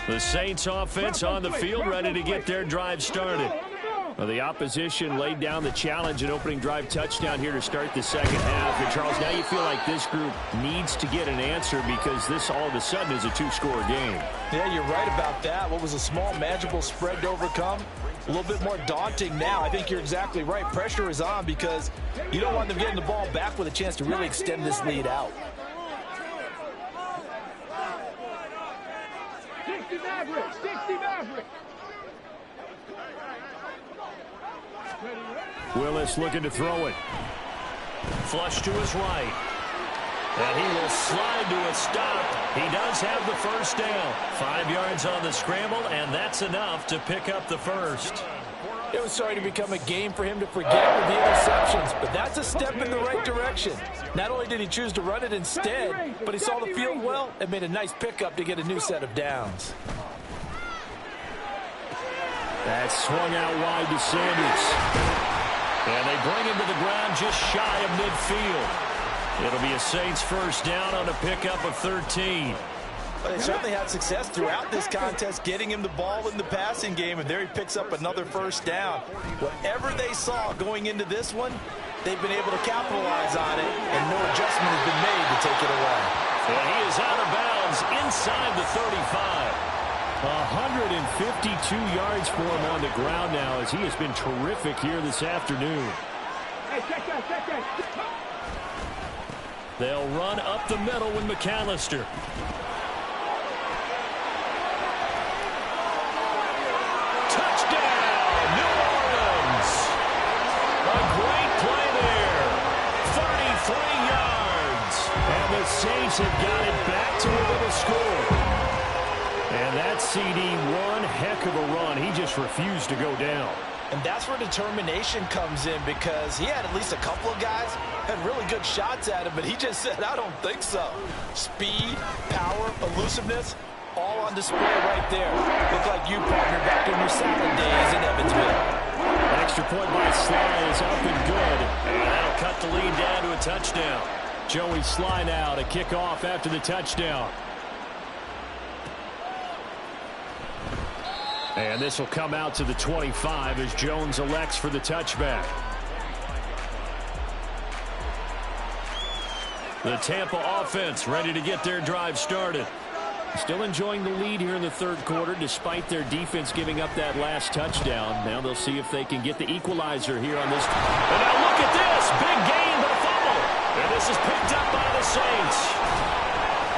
The Saints offense on the field, ready to get their drive started. Well, the opposition laid down the challenge, an opening drive touchdown here to start the second half. And Charles, now you feel like this group needs to get an answer because this all of a sudden is a two-score game. Yeah, you're right about that. What was a small, manageable spread to overcome? A little bit more daunting now. I think you're exactly right. Pressure is on because you don't want them getting the ball back with a chance to really extend this lead out. 60 Mavericks, 60 Mavericks. Willis looking to throw it. Flush to his right. And he will slide to a stop. He does have the first down. 5 yards on the scramble, and that's enough to pick up the first. It was starting to become a game for him to forget with the interceptions, but that's a step in the right direction. Not only did he choose to run it instead, but he saw the field well and made a nice pickup to get a new set of downs. That swung out wide to Sanders. And they bring him to the ground just shy of midfield. It'll be a Saints first down on a pickup of 13. But they certainly had success throughout this contest getting him the ball in the passing game, and there he picks up another first down. Whatever they saw going into this one, they've been able to capitalize on it, and no adjustment has been made to take it away. And he is out of bounds inside the 35. 152 yards for him on the ground now as he has been terrific here this afternoon. Hey, check that, check that. They'll run up the middle with McAllister. Touchdown, New Orleans. A great play there. 33 yards. And the Saints have got it back to within a score. And that CD, one heck of a run. He just refused to go down. And that's where determination comes in, because he had at least a couple of guys had really good shots at him, but he just said, I don't think so. Speed, power, elusiveness, all on display right there. Look like you, partner, back in your salad days in Evansville. Extra point by Sly is up and good. And that'll cut the lead down to a touchdown. Joey Sly now to kick off after the touchdown. And this will come out to the 25 as Jones elects for the touchback. The Tampa offense ready to get their drive started. Still enjoying the lead here in the third quarter despite their defense giving up that last touchdown. Now they'll see if they can get the equalizer here on this. And now look at this. Big gain, but a fumble. And this is picked up by the Saints.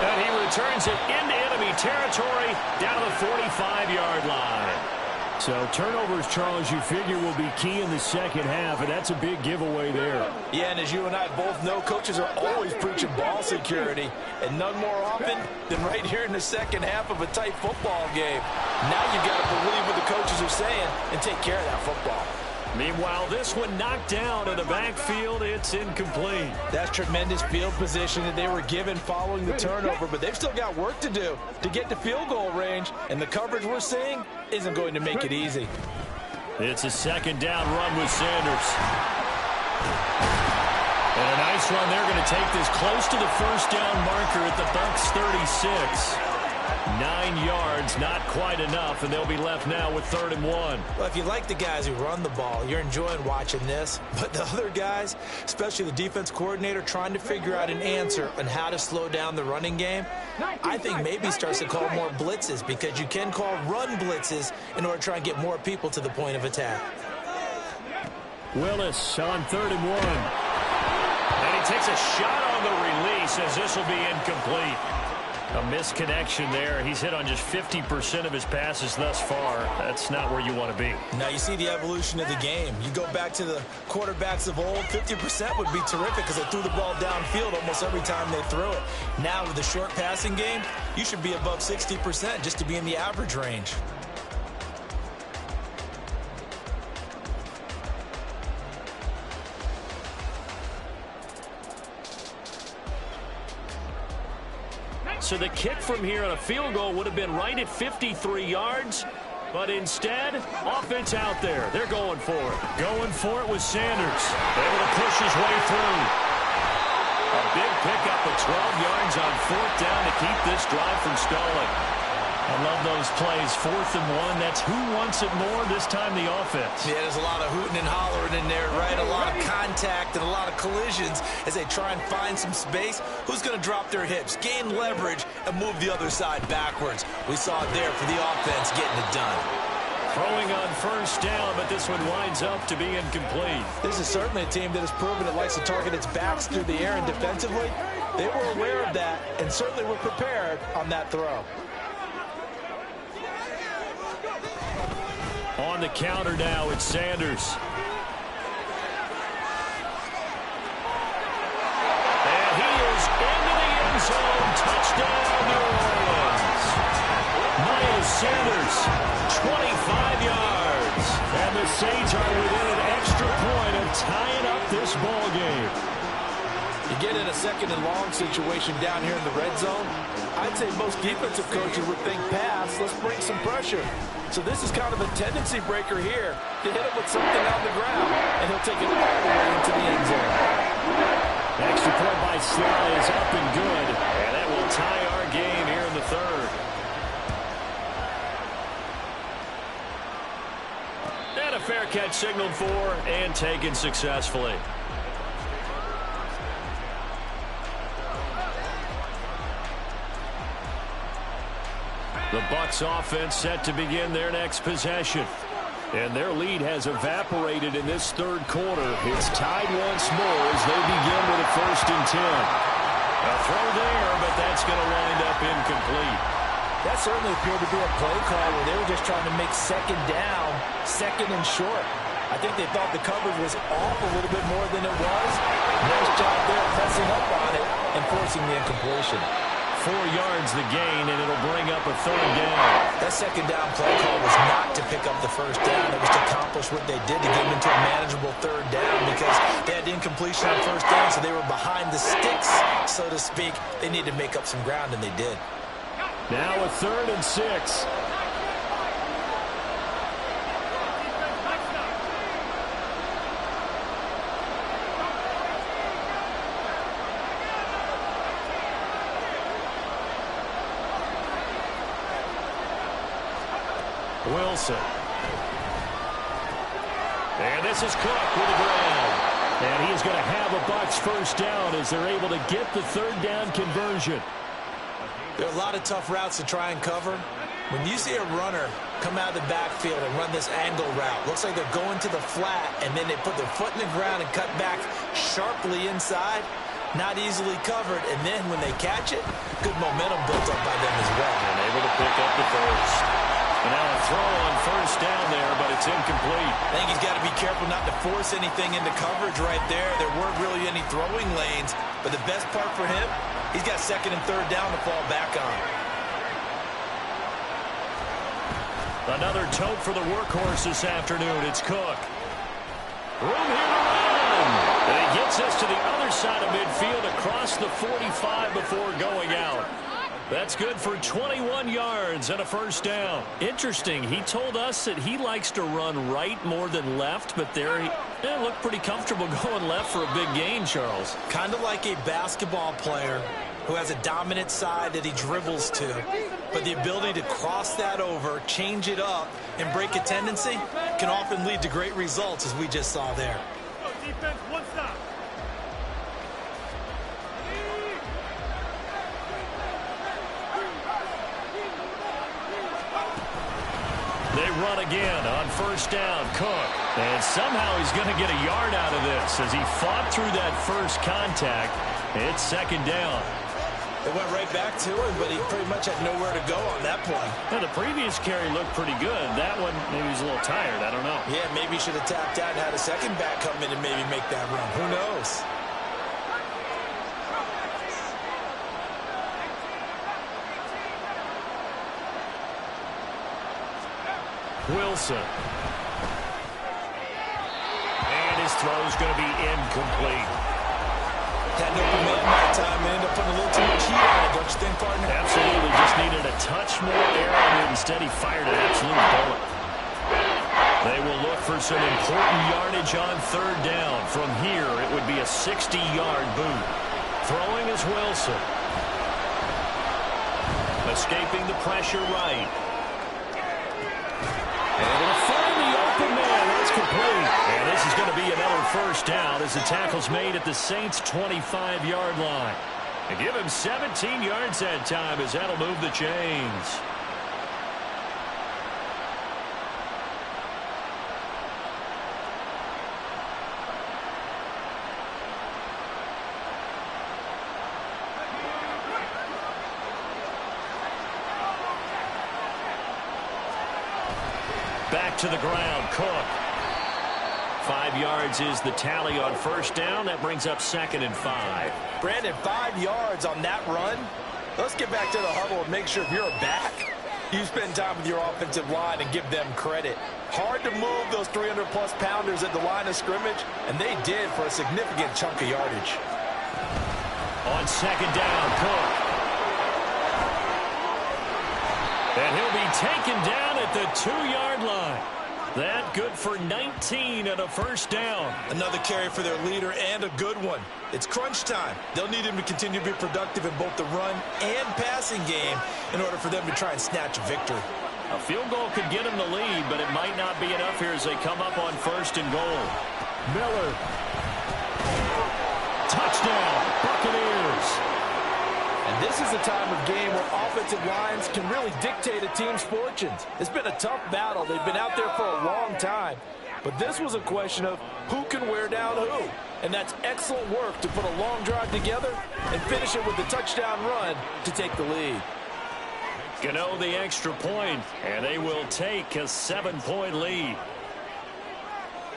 And he returns it into enemy territory down to the 45-yard line. So turnovers, Charles, you figure will be key in the second half, and that's a big giveaway there. Yeah, and as you and I both know, coaches are always preaching ball security, and none more often than right here in the second half of a tight football game. Now you've got to believe what the coaches are saying and take care of that football. Meanwhile, this one knocked down in the backfield. It's incomplete. That's tremendous field position that they were given following the turnover, but they've still got work to do to get to field goal range, and the coverage we're seeing isn't going to make it easy. It's a second down run with Sanders. And a nice run. They're going to take this close to the first down marker at the Bucs 36. 9 yards, not quite enough, and they'll be left now with 3rd and 1. Well, if you like the guys who run the ball, you're enjoying watching this. But the other guys, especially the defense coordinator, trying to figure out an answer on how to slow down the running game, I think maybe starts to call more blitzes, because you can call run blitzes in order to try and get more people to the point of attack. Willis on 3rd and 1. And he takes a shot on the release as this will be incomplete. A misconnection there. He's hit on just 50% of his passes thus far. That's not where you want to be. Now you see the evolution of the game. You go back to the quarterbacks of old, 50% would be terrific because they threw the ball downfield almost every time they threw it. Now with the short passing game, you should be above 60% just to be in the average range. So the kick from here on a field goal would have been right at 53 yards. But instead, offense out there. They're going for it. Going for it with Sanders. Able to push his way through. A big pickup of 12 yards on 4th down to keep this drive from stalling. I love those plays. 4th and 1. That's who wants it more, this time the offense. Yeah, there's a lot of hooting and hollering in there, right? A lot of contact and a lot of collisions as they try and find some space. Who's going to drop their hips, gain leverage, and move the other side backwards? We saw it there for the offense getting it done. Throwing on first down, but this one winds up to be incomplete. This is certainly a team that has proven it likes to target its backs through the air and defensively. They were aware of that and certainly were prepared on that throw. On the counter now, it's Sanders. And he is into the end zone. Touchdown, New Orleans. Miles Sanders, 25 yards. And the Saints are within an extra point of tying up this ball game. You get in a 2nd and long situation down here in the red zone, I'd say most defensive coaches would think pass, let's bring some pressure. So this is kind of a tendency breaker here to hit him with something on the ground, and he'll take it all the way into the end zone. Extra point by Sly is up and good, and that will tie our game here in the 3rd. And a fair catch signaled for and taken successfully. The Bucs offense set to begin their next possession. And their lead has evaporated in this 3rd quarter. It's tied once more as they begin with a 1st and 10. A throw there, but that's going to wind up incomplete. That certainly appeared to be a play call where they were just trying to make 2nd down, 2nd and short. I think they thought the coverage was off a little bit more than it was. Nice job there pressing up on it and forcing the incompletion. 4 yards the gain, and it'll bring up a 3rd down. That 2nd down play call was not to pick up the 1st down. It was to accomplish what they did to get them into a manageable 3rd down because they had incompletion on 1st down, so they were behind the sticks, so to speak. They needed to make up some ground, and they did. Now a 3rd and 6. Wilson. And this is Cook with the grab. And he's going to have a Bucs 1st down as they're able to get the 3rd down conversion. There are a lot of tough routes to try and cover. When you see a runner come out of the backfield and run this angle route, looks like they're going to the flat, and then they put their foot in the ground and cut back sharply inside. Not easily covered, and then when they catch it, good momentum built up by them as well. And able to pick up the 1st. And now a throw on 1st down there, but it's incomplete. I think he's got to be careful not to force anything into coverage right there. There weren't really any throwing lanes, but the best part for him, he's got 2nd and 3rd down to fall back on. Another tote for the workhorse this afternoon. It's Cook. Room here to run. And he gets us to the other side of midfield across the 45 before going out. That's good for 21 yards and a 1st down. Interesting. He told us that he likes to run right more than left, but there he looked pretty comfortable going left for a big gain, Charles. Kind of like a basketball player who has a dominant side that he dribbles to, but the ability to cross that over, change it up, and break a tendency can often lead to great results, as we just saw there. Defense, 1 stop. They run again on 1st down. Cook. And somehow he's going to get a yard out of this as he fought through that 1st contact. It's 2nd down. It went right back to him, but he pretty much had nowhere to go on that play. Now, the previous carry looked pretty good. That one, maybe he's a little tired. I don't know. Yeah, maybe he should have tapped out and had a 2nd back come in and maybe make that run. Who knows? Wilson. And his throw's going to be incomplete. Had no man that time and ended up putting a little too much heat on it, don't you think, partner? Absolutely. Just needed a touch more air on it. Instead, he fired an absolute bullet. They will look for some important yardage on 3rd down. From here, it would be a 60-yard boot. Throwing is Wilson. escaping the pressure right. Able to find the open man. That's complete. And this is going to be another first down as the tackle's made at the Saints' 25-yard line. And give him 17 yards that time as that'll move the chains. Back to the ground, Cook. 5 yards is the tally on first down. That brings up 2nd and 5. Brandon, 5 yards on that run. Let's get back to the huddle and make sure if you're back, you spend time with your offensive line and give them credit. Hard to move those 300-plus pounders at the line of scrimmage, and they did for a significant chunk of yardage. On 2nd down, Cook. And he'll be taken down at the 2-yard line. That good for 19 and a first down. Another carry for their leader and a good one. It's crunch time. They'll need him to continue to be productive in both the run and passing game in order for them to try and snatch a victory. A field goal could get them the lead, but it might not be enough here as they come up on 1st and goal. Miller. Touchdown, Buccaneers. And this is a time of game where offensive lines can really dictate a team's fortunes. It's been a tough battle. They've been out there for a long time. But this was a question of who can wear down who. And that's excellent work to put a long drive together and finish it with the touchdown run to take the lead. Gano the extra point, and they will take a 7-point lead.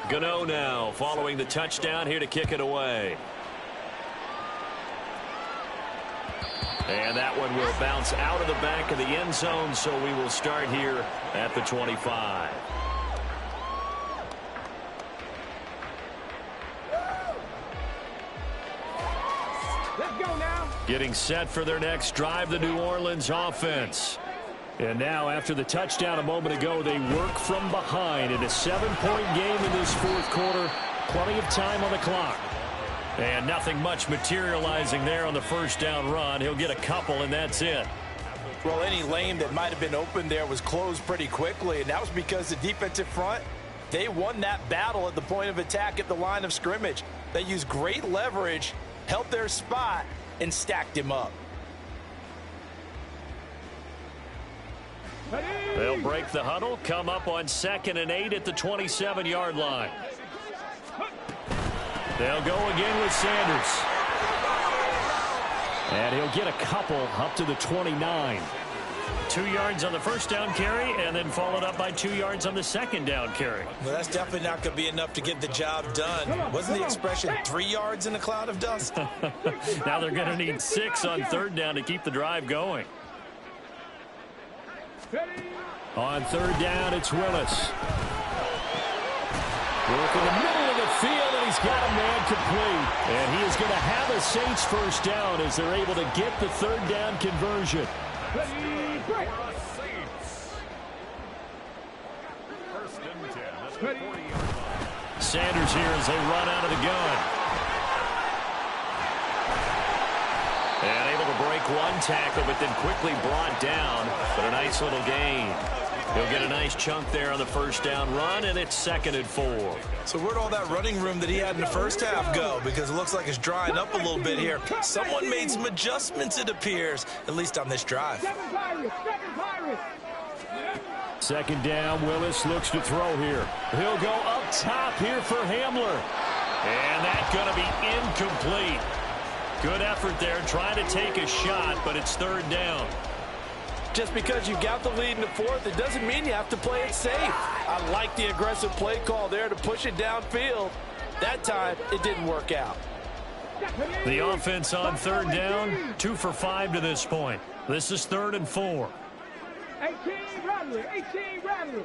Gano now following the touchdown here to kick it away. And that one will bounce out of the back of the end zone, so we will start here at the 25. Let's go now. Getting set for their next drive, the New Orleans offense. And now, after the touchdown a moment ago, they work from behind in a 7-point game in this 4th quarter. Plenty of time on the clock. And nothing much materializing there on the first down run. He'll get a couple, and that's it. Well, any lane that might have been open there was closed pretty quickly, and that was because the defensive front, they won that battle at the point of attack at the line of scrimmage. They used great leverage, held their spot, and stacked him up. They'll break the huddle, come up on 2nd and 8 at the 27-yard line. They'll go again with Sanders. And he'll get a couple up to the 29. 2 yards on the first down carry, and then followed up by 2 yards on the second down carry. Well, that's definitely not going to be enough to get the job done. Wasn't the expression 3 yards in a cloud of dust? Now they're going to need 6 on 3rd down to keep the drive going. On 3rd down, it's Willis. Work in the middle of the field, and he's got a man complete. And he is going to have a Saints first down as they're able to get the 3rd down conversion. Sanders here as they run out of the gun. And able to break one tackle, but then quickly brought down. But a nice little gain. He'll get a nice chunk there on the first down run, and it's 2nd and 4. So where'd all that running room that he had in the first half go? Because it looks like it's drying up a little bit here. Someone made some adjustments, it appears, at least on this drive. 2nd down, Willis looks to throw here. He'll go up top here for Hamler. And that's going to be incomplete. Good effort there, trying to take a shot, but it's 3rd down. Just because you got the lead in the 4th, it doesn't mean you have to play it safe. I like the aggressive play call there to push it downfield. That time, it didn't work out. The offense on 3rd down, 2 for 5 to this point. This is 3rd and 4. 18 Rattler.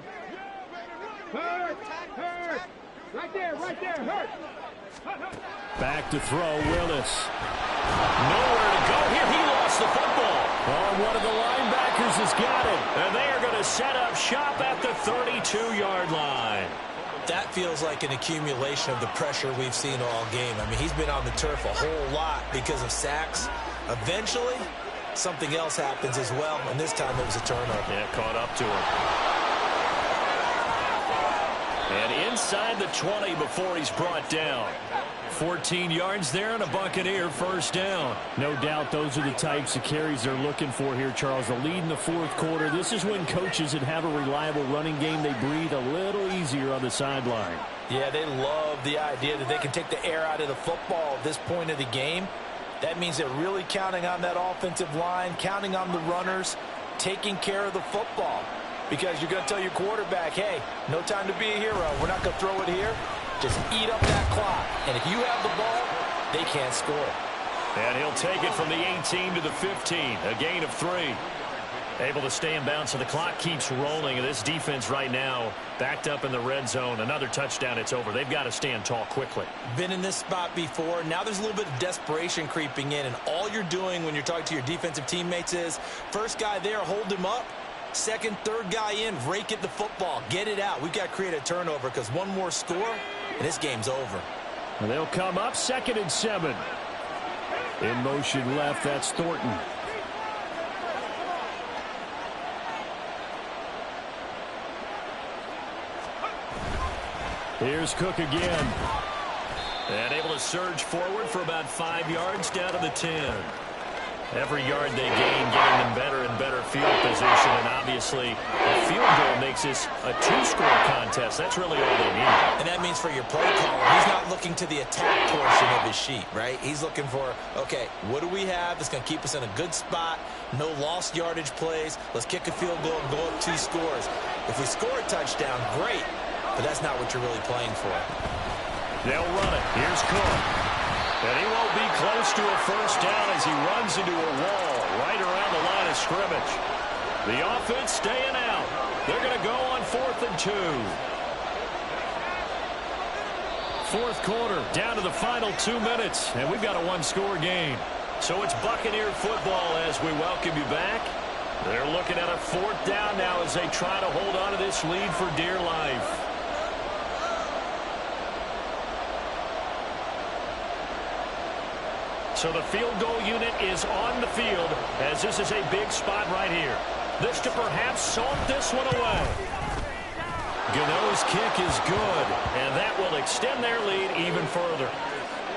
Hurt. Right there, hurt. Back to throw, Willis. Nowhere to go here. He lost the football. Oh, one of the linebackers has got it. And they are going to set up shop at the 32-yard line. That feels like an accumulation of the pressure we've seen all game. I mean, he's been on the turf a whole lot because of sacks. Eventually, something else happens as well, and this time it was a turnover. Yeah, caught up to him. And inside the 20 before he's brought down. 14 yards there and a Buccaneer first down. No doubt those are the types of carries they're looking for here, Charles. The lead in the fourth quarter. This is when coaches that have a reliable running game, they breathe a little easier on the sideline. Yeah, they love the idea that they can take the air out of the football at this point of the game. That means they're really counting on that offensive line, counting on the runners, taking care of the football. Because you're going to tell your quarterback, hey, no time to be a hero. We're not going to throw it here. Just eat up that clock. And if you have the ball, they can't score. And he'll take it from the 18 to the 15. A gain of 3. Able to stay in bounds, so the clock keeps rolling. And this defense right now backed up in the red zone. Another touchdown, it's over. They've got to stand tall quickly. Been in this spot before. Now there's a little bit of desperation creeping in. And all you're doing when you're talking to your defensive teammates is, first guy there, hold him up. Second, third guy in, rake at the football. Get it out. We've got to create a turnover because one more score, and this game's over. And they'll come up 2nd and 7. In motion left, that's Thornton. Here's Cook again. And able to surge forward for about 5 yards down to the 10. Every yard they gain, getting them better and better field position. And obviously, a field goal makes this a 2-score contest. That's really all they need. And that means for your play caller, he's not looking to the attack portion of his sheet, right? He's looking for, okay, what do we have that's going to keep us in a good spot? No lost yardage plays. Let's kick a field goal and go up 2 scores. If we score a touchdown, great. But that's not what you're really playing for. They'll run it. Here's Cook. And he won't be close to a first down as he runs into a wall right around the line of scrimmage. The offense staying out. They're going to go on 4th and 2. Fourth quarter, down to the final 2 minutes, and we've got a 1-score game. So it's Buccaneer football as we welcome you back. They're looking at a 4th down now as they try to hold on to this lead for dear life. So the field goal unit is on the field as this is a big spot right here. This to perhaps salt this one away. Gano's kick is good, and that will extend their lead even further.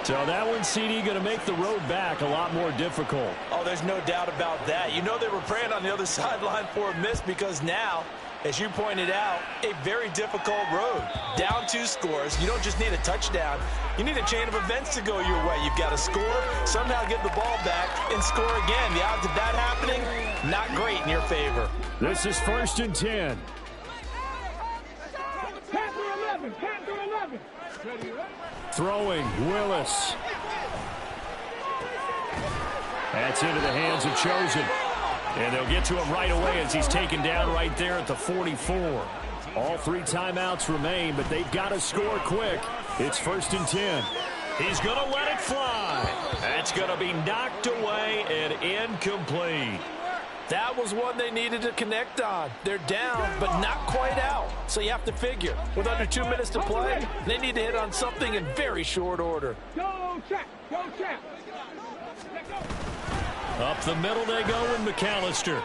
So that one, CD, going to make the road back a lot more difficult. Oh, there's no doubt about that. You know they were praying on the other sideline for a miss because now, as you pointed out, a very difficult road. Down 2 scores. You don't just need a touchdown. You need a chain of events to go your way. You've got to score, somehow get the ball back, and score again. The odds of that happening, not great in your favor. This is 1st and 10. Pass to 11. Pass to 11. Throwing, Willis. That's into the hands of Chosen. And they'll get to him right away as he's taken down right there at the 44. All 3 timeouts remain, but they've got to score quick. It's 1st and 10. He's going to let it fly. That's going to be knocked away and incomplete. That was one they needed to connect on. They're down, but not quite out. So you have to figure, with under 2 minutes to play, they need to hit on something in very short order. Go, Chap. Go, Chap. Up the middle they go with McAllister.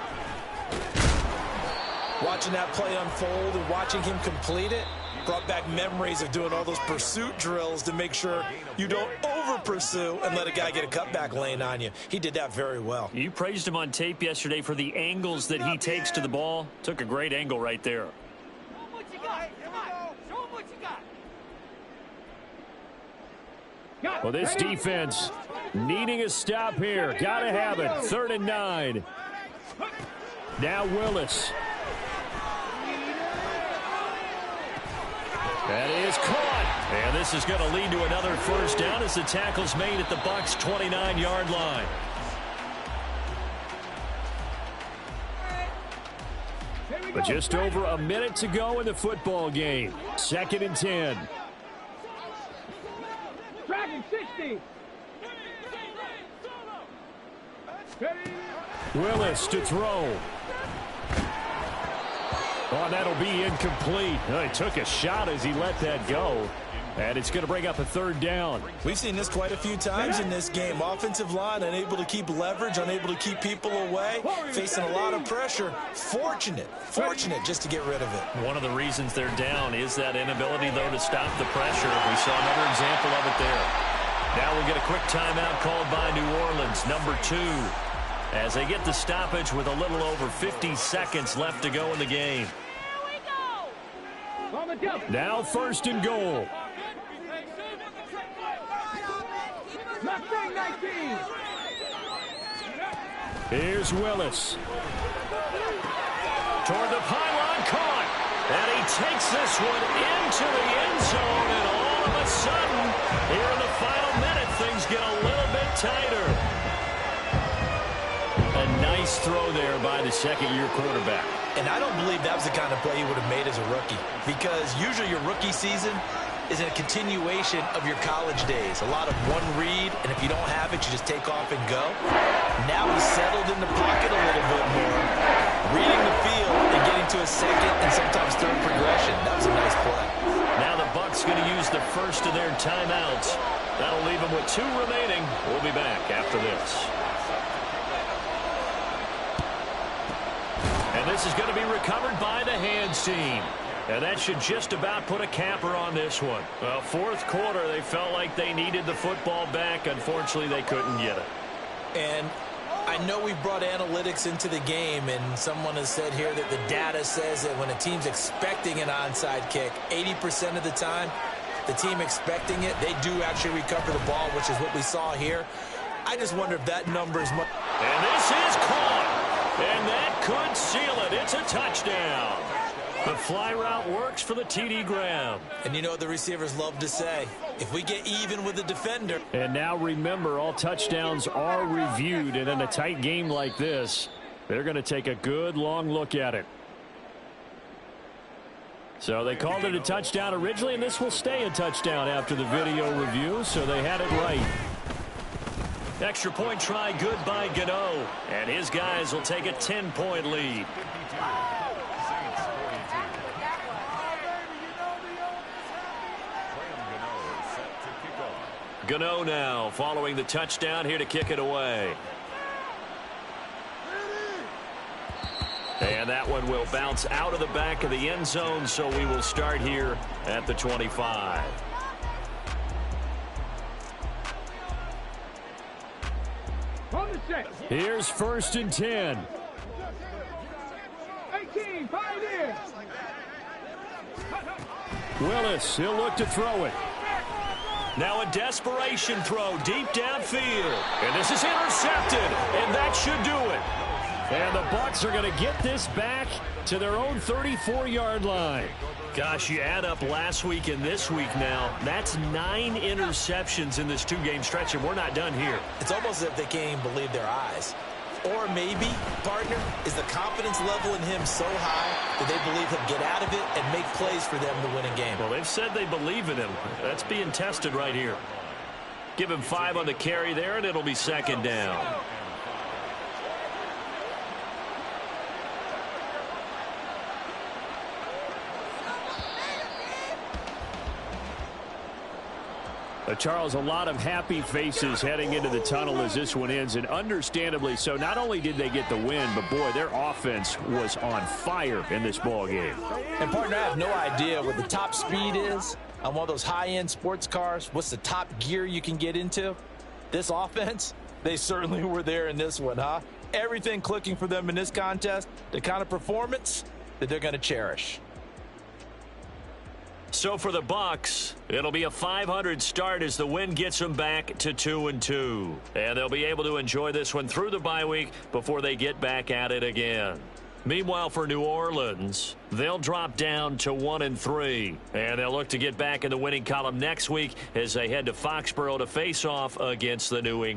Watching that play unfold and watching him complete it brought back memories of doing all those pursuit drills to make sure you don't over-pursue and let a guy get a cutback lane on you. He did that very well. You praised him on tape yesterday for the angles that he takes to the ball. Took a great angle right there. Well, this defense needing a stop here. Got to have it. 3rd and 9. Now Willis. That is caught. And this is going to lead to another first down as the tackle's made at the Bucs' 29-yard line. But just over a minute to go in the football game. 2nd and 10. Dragon 60. Willis to throw. Oh, and that'll be incomplete. He took a shot as he let that go. And it's going to bring up a third down. We've seen this quite a few times in this game. Offensive line unable to keep leverage, unable to keep people away, facing a lot of pressure. Fortunate just to get rid of it. One of the reasons they're down is that inability, though, to stop the pressure. We saw another example of it there. Now we'll get a quick timeout called by New Orleans, number 2, as they get the stoppage with a little over 50 seconds left to go in the game. Now 1st and goal. Here's Willis. Toward the pylon, caught. And he takes this one into the end zone. And all of a sudden, here in the final minute, things get a little bit tighter. A nice throw there by the second-year quarterback. And I don't believe that was the kind of play he would have made as a rookie, because usually your rookie season is a continuation of your college days. A lot of one read, and if you don't have it, you just take off and go. Now he's settled in the pocket a little bit more, reading the field and getting to a second and sometimes third progression. That was a nice play. Now the Bucs going to use the first of their timeouts. That'll leave them with 2 remaining. We'll be back after this. And this is going to be recovered by the hands team. And that should just about put a capper on this one. Well, 4th quarter, they felt like they needed the football back. Unfortunately, they couldn't get it. And I know we brought analytics into the game, and someone has said here that the data says that when a team's expecting an onside kick, 80% of the time, the team expecting it, they do actually recover the ball, which is what we saw here. I just wonder if that number is much. And this is caught. And that could seal it. It's a touchdown. The fly route works for the TD Graham. And you know what the receivers love to say? If we get even with the defender. And now remember, all touchdowns are reviewed. And in a tight game like this, they're going to take a good long look at it. So they called it a touchdown originally, and this will stay a touchdown after the video review. So they had it right. Extra point try good by Gano. And his guys will take a 10-point lead. Gano now following the touchdown here to kick it away. And that one will bounce out of the back of the end zone, so we will start here at the 25. Here's 1st and 10. 18, Pioneers. Willis, he'll look to throw it. Now a desperation throw deep downfield. And this is intercepted, and that should do it. And the Bucs are going to get this back to their own 34-yard line. Gosh, you add up last week and this week now, that's 9 interceptions in this 2-game stretch, and we're not done here. It's almost as if they can't even believe their eyes. Or maybe, partner, is the confidence level in him so high that they believe he'll get out of it and make plays for them to win a game. Well, they've said they believe in him. That's being tested right here. Give him 5 on the carry there, and it'll be 2nd down. Charles, a lot of happy faces heading into the tunnel as this one ends, and understandably so. Not only did they get the win, but boy, their offense was on fire in this ball game. And partner, I have no idea what the top speed is on one of those high-end sports cars. What's the top gear you can get into? This offense, they certainly were there in this one, huh? Everything clicking for them in this contest, the kind of performance that they're going to cherish. So for the Bucs, it'll be a .500 start as the win gets them back to 2-2. And they'll be able to enjoy this one through the bye week before they get back at it again. Meanwhile, for New Orleans, they'll drop down to 1-3. And they'll look to get back in the winning column next week as they head to Foxborough to face off against the New England